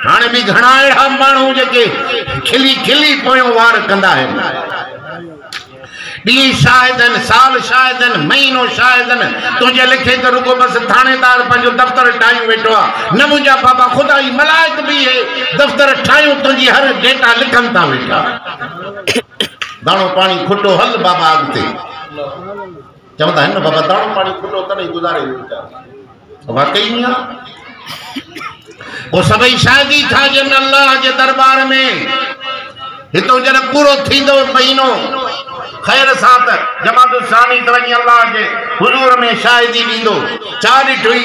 हाणे भी घणा अहिड़ा माण्हू जेके खिली खिली पोयों वार कंदा आहिनि। डी शायदन साल शायदन महीनो शायदन तुझे लिखे तो रुको बस थानेदार पंहिंजो दफ्तर ठाहियूं वेठो आहे न मुंहिंजा बाबा खुदा ई मलाइक भी है दफ्तर ठाहियूं तुझी हर डेटा लिखनि था वेठा। दाणो पानी खुटो हल बाबा अॻिते चवंदा आहिनि न बाबा दाणो पानी खुटो तॾहिं गुज़ारे वेठा वाकई में वो सभई शादी था जन अल्लाह जे दरबार में हितो जन पूरो थींदो महीनो खैर साथ जमात सानी त वञी अल्लाह जे हुजूर में शाहिदी ॾींदो। छा ॾिठई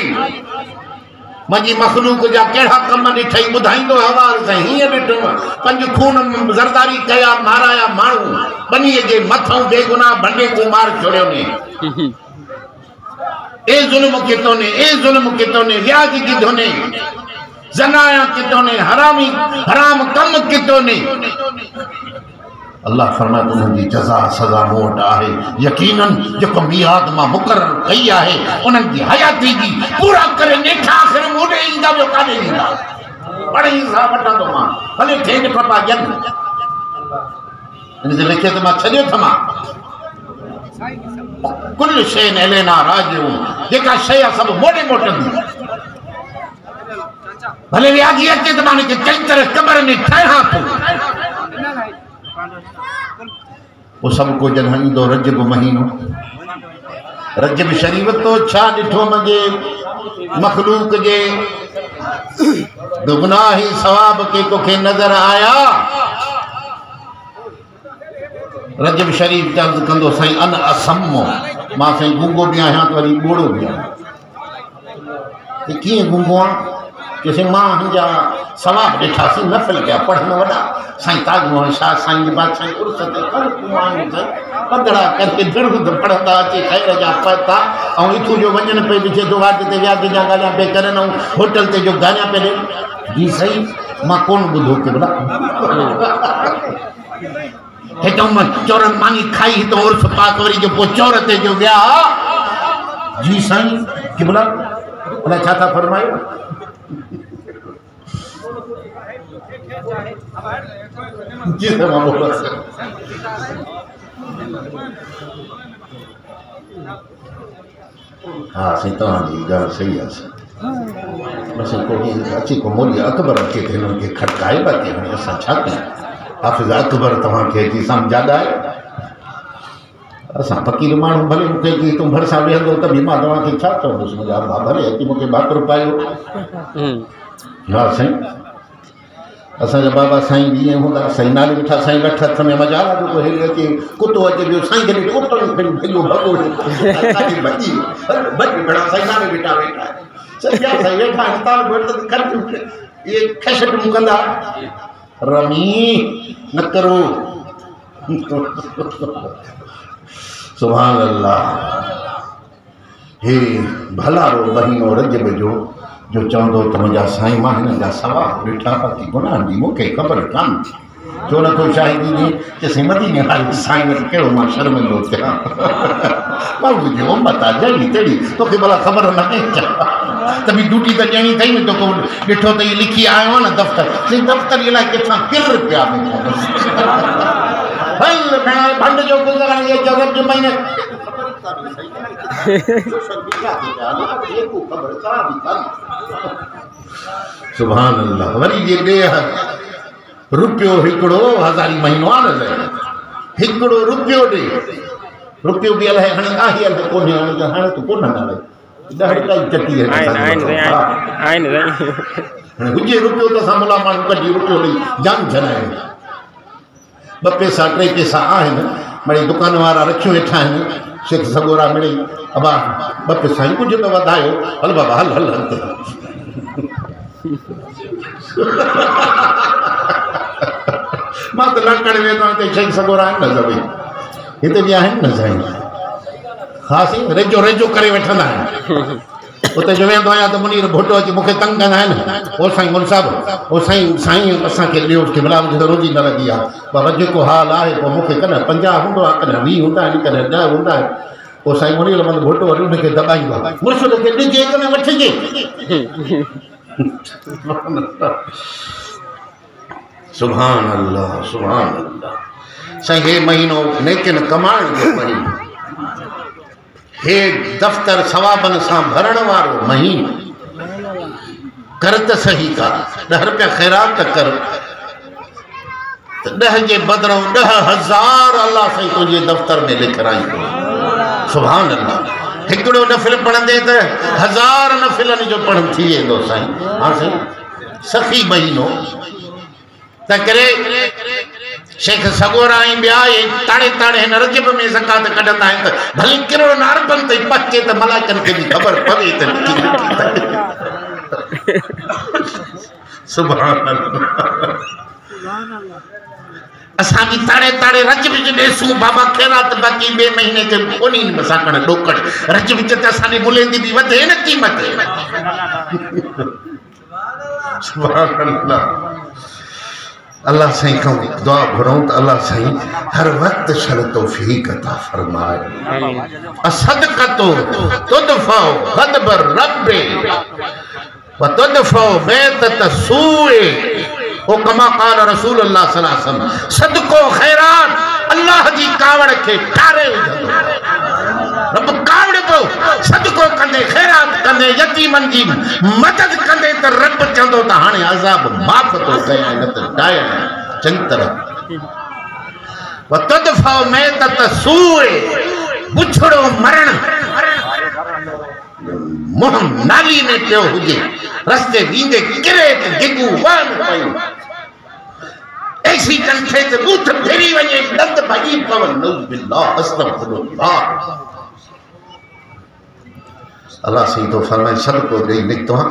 मुंहिंजी मखलूक जा कहिड़ा कम ॾिठई ॿुधाईंदो हवाल साईं। हीअं ॾिठो पंज खून ज़रदारी कया माराया माण्हू बनीअ जे मथां बेगुनाह भंडे को मार छोड़ियो ने ए ज़ुल्म कितो ने ए ज़ुल्म कितो ने व्याज कितो ने जनाया कितो ने हरामी हराम कम कितो ने। अल्लाह फरमाए उनकी जज़ा सज़ा मोट आहे यकीनन जो मियाद मां मुकर्रर कई आहे उन्हनि जी हयाती जी पूरा करे नेठा आख़िर मोड़े ईंदा ॿियो काॾे ईंदा बड़े हिसाब वठंदो मां भले ठेक पपा ॼन इन जे लिखे त मां छॾियो थमा कुल शइ एलेना राजू जेका शइ सभु मोड़े मोटंदी भले व्याजी अचे त मां हुनखे चई तरह कबर में ठाहियां थो। वो सब को जन ईंदो रजब महीनो रजब शरीफ तो छा ॾिठो मुंहिंजे मखलूक जे दुगुनाही सवाब के तोखे नज़र आया। रजब शरीफ अर्ज़ कंदो साईं अन असमो मां साईं गूंगो भी आहियां तो वरी ॿोड़ो भी आहियां। कीअं गूंगो आहे जैसे मां हिंजा सवाब ॾिठासीं नफ़ल कया पढ़ण वॾा साईं ताज मोहन शाह साईं जी बादशाह उर्स ते कर कुआन ते पंदड़ा करके दुर्द पढ़ंदा अचे खैर जा पता ऐं इथूं जो वञनि पे ॾिठे तो वाद ते व्याज जा ॻाल्हियां पे करनि ऐं होटल ते जो गाना पे ॾियनि जी सही मां कोन ॿुधो के भला हितां मां चौरनि मानी खाई हितां उर्स पाक वरी जो पोइ चौर ते जो विया जी साईं के भला अलाए छा था फरमायो हाँ सही तव्हांजी ॻाल्हि सही आहे बस को अची को मौली अकबर अचे थे उनके खटकाए बाकी हाणे असां छा कयूं हाफ़िज़ अकबर तव्हांखे अची सम्झाए असां फ़क़ीर माण्हू भले मूंखे की तूं भरिसां वेहंदो त बि मां तव्हांखे छा चवंदुसि मुंहिंजा भाउ भले अची मूंखे भाकुर पायो। हा साईं असांजा बाबा साईं जीअं हूंदा साईं नाले वेठा साईं लठ हथ में मजाला जो हेॾे अचे कुतो अचे ॿियो साईं जॾहिं कुतो खणी भॼो भॻो भॼी भॼ घणा साईं नाले वेठा वेठा सॼा साईं वेठा हिताल वटि ख़र्च इहे खशट कंदा रमी न करो सुभान अल्लाह। हे भलारो महीनो रजब जो चवंदो त मुंहिंजा साईं मां हिननि जा सवाब ॾिठा बाक़ी गुनाहनि जी मूंखे ख़बर कान छो नथो शाहिदी ॾे चइसि मदीने वारे साईं वटि कहिड़ो मां शर्मिंदो थियां मां मुंहिंजी उमत आहे जहिड़ी तहिड़ी तोखे भला ख़बर न पई त बि ड्यूटी त ॾियणी अथई न तोखे ॾिठो त इहे लिखी आयो आहे न दफ़्तर दफ़्तर इलाही किथां किर पिया भंड जो गुज़रण इहे जगत जो महीने सुभान अल्लाह वरी जे ॾे रुपयो हिकिड़ो हज़ारी महीनो आहे न हिकिड़ो रुपयो ॾे रुपयो बि अलाए हाणे आहे अलाए कोन्हे हाणे त कोन ॾाढी चटी हाणे हुजे रुपयो त असां मुला माण्हू कढी रुपयो ॾेई जान छॾायूं ॿ पैसा टे पैसा आहिनि मिड़ई दुकान वारा रखियूं वेठा आहिनि शेख सगोरा मिड़ई अबा ॿ पैसा ई कुझु त वधायो हल बाबा हल हल हल मां त लड़कड़ वेंदो आहियां त शेख सगोरा आहिनि न सभई हिते बि आहिनि न साईं ख़ासि रेजो रेजो करे वठंदा आहिनि उते जो वेंदो आहियां त मुनीर भुटो अची मूंखे तंग कंदा आहिनि ओ साईं मुल साहिबु ओ साईं साईं असांखे ॾियो की भला मूंखे त रोज़ी न लॻी आहे पर जेको हाल आहे पोइ मूंखे कॾहिं 50 हूंदो आहे कॾहिं 20 हूंदा आहिनि कॾहिं 10 हूंदा आहिनि पोइ साईं मुनीर मन भुटो वरी हुनखे दॿाईंदो आहे मुर्शिद खे ॾिजे कॾहिं वठिजे सुभान अल्लाह सुभान अल्लाह। साईं हे महीनो नेकिन कमाइण जो महीनो, हे दफ्तर सवाबन सां भरण वारो महीनो। कर त सही का 10 रुपया ख़ैरात कर, 10 जे बदिरां 10,000 अल्लाह साईं तुंहिंजे दफ्तर में लिखाईंदो। सुभान अल्लाह। हिकिड़ो नफ़िल पढ़ंदे त 1000 नफ़िलनि जो पढ़ण थी वेंदो साईं। हाँ साईं, सखी महीनो त करे शेख सगोरा ऐं ॿिया ताड़े ताड़े हिन रजब में ज़कात कढंदा आहिनि त भली किरो नारपन ते पचे त मलाइकनि खे बि ख़बर पवे त सुभान अल्लाह। असां बि ताड़े ताड़े रज विच ॾेसूं बाबा ख़ैरात बाक़ी ॿिए महीने ते कोन्ही मसाकण ॾोकड़ रज विच ते असांजी मुलेंदी बि वधे न क़ीमत। सुभान अल्लाह। अल्लाह साईं खां दुआ घुरूं त अल्लाह साईं हर वक्त शर तौफीक अता फरमाए। असदक़तो तुदफ़उ गदबर रब्बे व तुदफ़उ बैतत सूए। ओ कमा क़ाल रसूलुल्लाह सल्लल्लाहु अलैहि वसल्लम, सदको ख़ैरात अल्लाह जी कावड़ खे ठारे विझंदो। रब कावड़ पो सदको कंदे ख़ैरात कंदे यतीमन जी मदद कंदे त रब चंदो त हाणे अज़ाब माफ़ तो कयां न त डाय चंगी तरह। व तुदफ़उ बैतत सूए, बुछड़ो मरण मुंह नाली में पियो हुजे, रस्ते वींदे किरे त गिगू वान पयो, ऐसी कंठे ते बूथ फेरी वञे दंद भॼी पवन। नऊज़ बिल्लाह अस्तग़फिरुल्लाह। अल्लाह साईं तो फरमाए सदको ॾेई निकितो आहियां,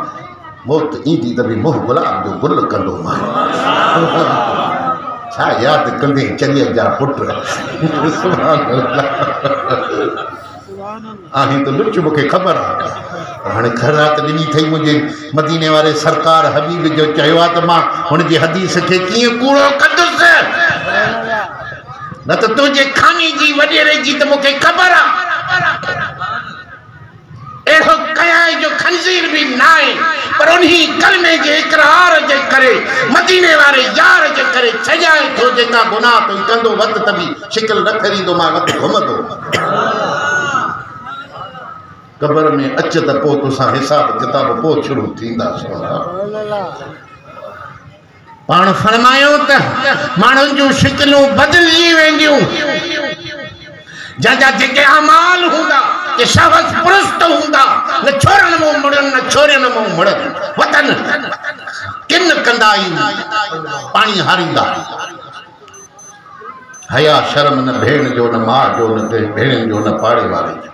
मौत ईंदी त बि मुंहुं गुलाब जो गुल कंदो मां। छा यादि कंदे चलीअ जा पुट। सुभान अल्लाह। आहीं त लुच मूंखे ख़बर आहे। हाणे ख़ैरात ॾिनी अथई मुंहिंजे मदीने वारे सरकार हबीब जो चयो आहे त मां हुनजी हदीस खे कीअं कूड़ो कंदुसि। न त तुंहिंजे खानी जी वॾेरे जी त मूंखे ख़बर आहे। अहिड़ो कयां जो खंज़ीर बि न आहे, पर उन्ही कलमे जे इक़रार जे करे मदीने वारे यार जे करे छॼाए थो जेका गुनाह तूं कंदो वध त बि शिकिल न खरींदो मां वध घुमंदो। कबर में अच त पोइ तोसां हिसाब किताब पोइ शुरू थींदा। पाण फरमायो त माण्हुनि जूं शिकिलूं बदिलजी वेंदियूं। जंहिंजा जेके अमाल हूंदा के शहवत पुरस्त हूंदा, न छोरनि मूं मुड़नि न छोरियुनि मूं मुड़नि, वतन किन कंदा पाणी हारींदा। हया शर्म न भेण जो न मां जो न भेणनि जो न पाड़े वारे जो।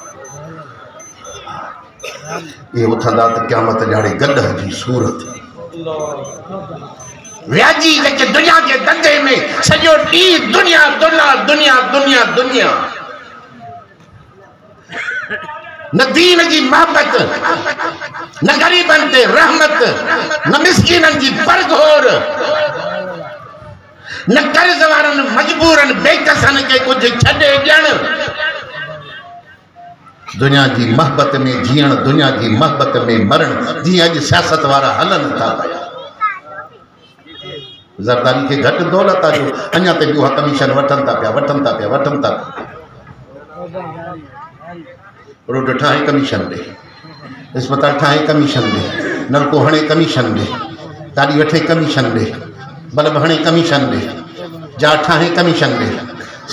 ये उथंदा त क़यामत जाड़े गॾ जी सूरत व्याजी जेके दुनिया के धंधे में सॼो ॾींहुं दुनिया दुनिया दुनिया दुनिया दुनिया, न दीन जी मोहब्बत, न गरीबन ते रहमत, न मिस्कीनन जी परघोर, न कर्ज वारन मजबूरन बेकसन के कुछ छड़े ॾियण। दुनिया की मोहब्बत में जीअण, दुनिया की मोहब्बत में मरण, जीअं अॼु सियासत वारा हलन था पिया। ज़रदारी के घट दौलत आहे जो अञा ते ॿियो कमीशन वठनि था पिया वठनि था पिया वठनि था पिया। रोड ठाहे कमीशन ॾे, अस्पताल ठाहे कमीशन ॾे, नलको हणे कमीशन ॾे, गाॾी वठे कमीशन ॾे, बल्ब हणे कमीशन ॾे, जा ठाहे कमीशन ॾे,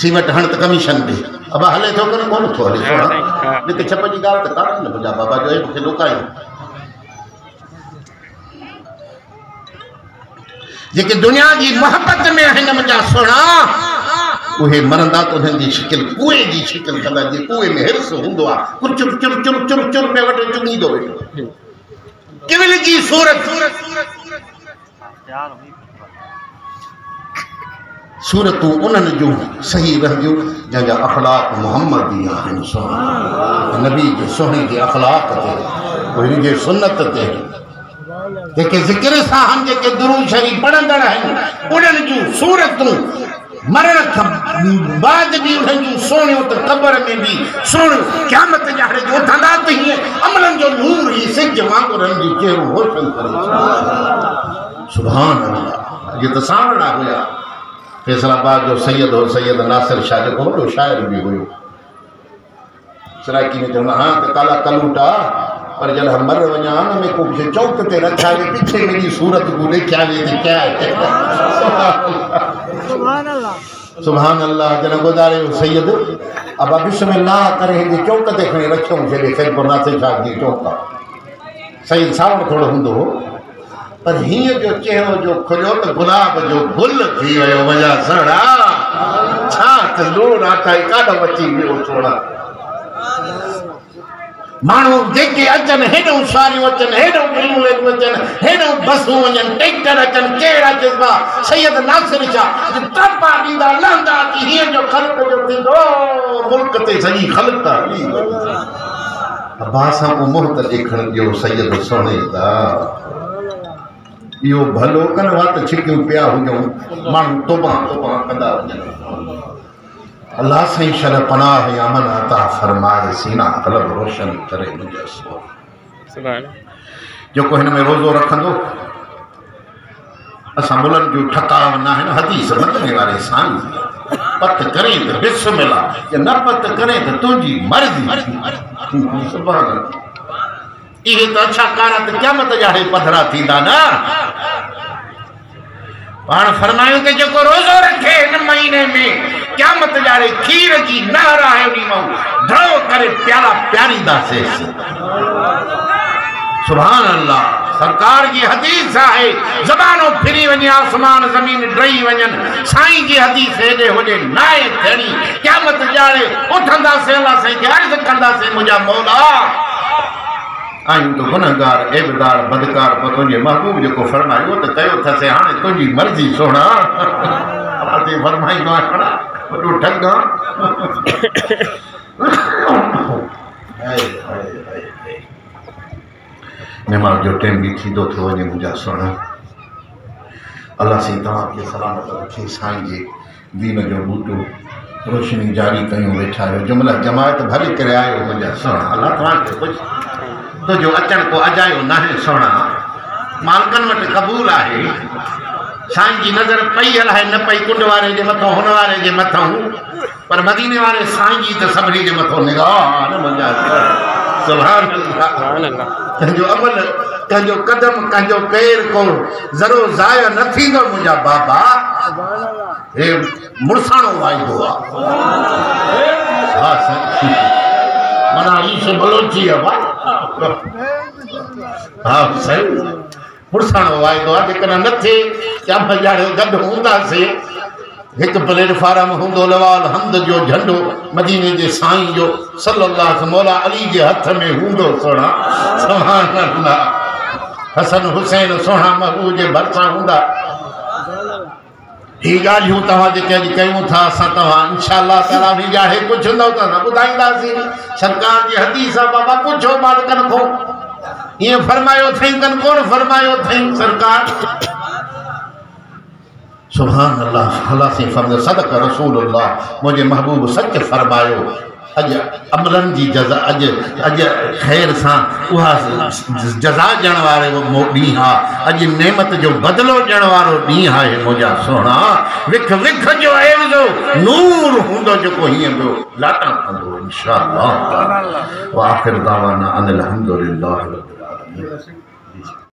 सीमेंट हण त कमीशन ॾे। अब हले थो कोन कोन थो हले थोड़ा हिते छप जी ॻाल्हि त कान्हे न मुंहिंजा बाबा जो मूंखे लोकायो। जेके दुनिया जी मोहब्बत में आहिनि मुंहिंजा सुहिणा, उहे मरंदा त उन्हनि जी शिकिल कुएं जी शिकिल कंदा। जे कुएं में हिर्स हूंदो आहे, कुर चुर चुर चुर चुर चुर में वटि चुङींदो वेठो। किविल जी सूरत सूरतूं उन्हनि जूं सही रहंदियूं जंहिंजा अख़लाक मुहम्मदी आहिनि। सुभान नबी जे सुहिणे जे अख़लाक ते, उन जे सुन्नत ते, जेके ज़िक्र सां हम जेके दुरूद शरीफ़ पढ़ंदड़ आहिनि, उन्हनि जूं सूरतूं मरण खां बाद भी उन्हनि जूं सोणियूं त क़बर में भी सोणियूं क़यामत जाड़े जो उथंदा त हीअं अमलनि जो नूर ई सिज वांगुरु हुननि जी चेहरो रोशन करे। सुभान अल्लाह। ये तो सावड़ा हुया फैसलाबाद जो सैयद हो सैयद नासिर शाह जेको वॾो शाइर भी हुयो। सराइकी में चवंदा हाँ त काला कलूटा पर जॾहिं मर वञा न में को चौक ते रखिया वे पीछे मुंहिंजी सूरत को ॾेखारिया वे त क्या है। सुभान अल्लाह। जॾहिं गुज़ारे सैयद अब बिस्मिल्लाह करे हिन चौक ते खणी रखियऊं जॾहिं सैयद नासिर शाह जी चौक सैयद सावण थोड़ो हूंदो हो पर हीअं जो चेहरो जो खुलियो त गुलाब जो गुल थी वियो। मजा सड़ा छा त लूण आटाई काॾो अची वियो सोना। माण्हू जेके अचनि हेॾो सारियूं अचनि हेॾो गिलूं अचनि हेॾो बसूं वञनि ट्रैक्टर अचनि कहिड़ा जज़्बा सैयद नासिर शाह तरपा ॾींदा लहंदा कि हीअं जो ख़ल्क़ जो थींदो मुल्क ते सॼी ख़ल्क़ अब्बासां को मुहत ॾेखण ॾियो सैयद सोणे दा इहो भलो कनि वात छिकियूं पिया हुजूं माण्हू तोबा तोबा कंदा वञनि। अल्लाह से शर पनाह या अमन अता फरमाए सीना कलब रोशन करे मुझे सुभान। जो को हिन में रोज़ो रखंदो असां मुलनि जूं ठकाव न आहिनि हदीस मदने वारे साईं पत करे त बिस्मिल्लाह या न पत करे त तुंहिंजी मर्ज़ी। सुभान। इहे त अच्छा कारा त क़यामत जाड़े पधरा थींदा न। पाण फरमायूं कि जेको रोज़ो रखे इन महीने में क़यामत जाड़े खीर जी नहर आहे उनी मां ढो करे प्याला प्यारींदासीं। सुभान अल्लाह। सरकार की हदीस है ज़बानों फिरी वञे आसमान ज़मीन ड्रही वञनि साईं जी हदीस हेॾे होॾे नाए थियणी क़यामत जाड़े उथंदासीं अल्लाह साईं खे अर्ज़ कंदासीं मुंहिंजा मौला आयूं तो गुनहगार एबदार बदकार पर तुझे महबूब जो फरमायो तो कयो थसे हाणे तुझी मर्जी सोना। अते फरमाईंदो आहे वॾो ठगा। नमाज़ जो टाइम भी थींदो थो वञे मुंहिंजा सोना। अल्लाह से तव्हांखे सलामत रखे साईं जे दीन जो बूटो रोशनी जारी कयूं वेठा आहियो जुमला जमायत भले करे आयो मुंहिंजा सोना। अल्लाह तव्हांखे कुझु तो जो अचन को अजायो ना है सोना मालकन वट कबूल आहे। साईं जी नज़र पई हल है न पई कुंड वारे जे मथों हुन वारे जे मथों पर मदीने वारे साईं जी त सभिनी जे मथों निगाह न मुंहिंजा। सुभान अल्लाह। कंहिंजो अमल कंहिंजो कदम कंहिंजो पैर को ज़रो ज़ाया न थींदो मुंहिंजा बाबा। हे मुड़साणो वाइदो आहे माना ई से बलोची है हाँ सही पुरसाणो वाइदो आहे जेकॾहिं न थिए क्या बजाड़े गॾु हूंदासीं हिकु प्लेटफार्म हूंदो लवाल हम्द जो झंडो मदीने जे साईं जो सल्लल्लाहु मौला अली जे हथ में हूंदो सोना। सुभान अल्लाह। हसन हुसैन सोना महबूब जे भरिसां हूंदा। ही ॻाल्हियूं तव्हां जेके अॼु कयूं था असां तव्हां इंशाअल्लाह ताला बि ॼाणे कुझु हूंदव त न ॿुधाईंदासीं। सरकार जी हदीस आहे बाबा पुछो मालिकनि खां ईअं फरमायो अथई कनि कोन फरमायो अथई सरकार। सुभान अल्लाह। अल्लाह से फरमायो सदक रसूलुल्लाह मुझे महबूब सच फरमायो। अज अमलन जी जज़ा अज खैर सां उहा जज़ा ॾियण वारे वो ॾींहुं आहे। अॼु नेमत जो बदिलो ॾियण वारो ॾींहुं आहे मुंहिंजा सोना। विख विख जो एवज़ो नूर हूंदो जेको हीअं पियो लाटा कंदो इंशाअल्लाह। व आख़िर दावाना अनिल हम्दुलिल्लाहि रब्बिल आलमीन।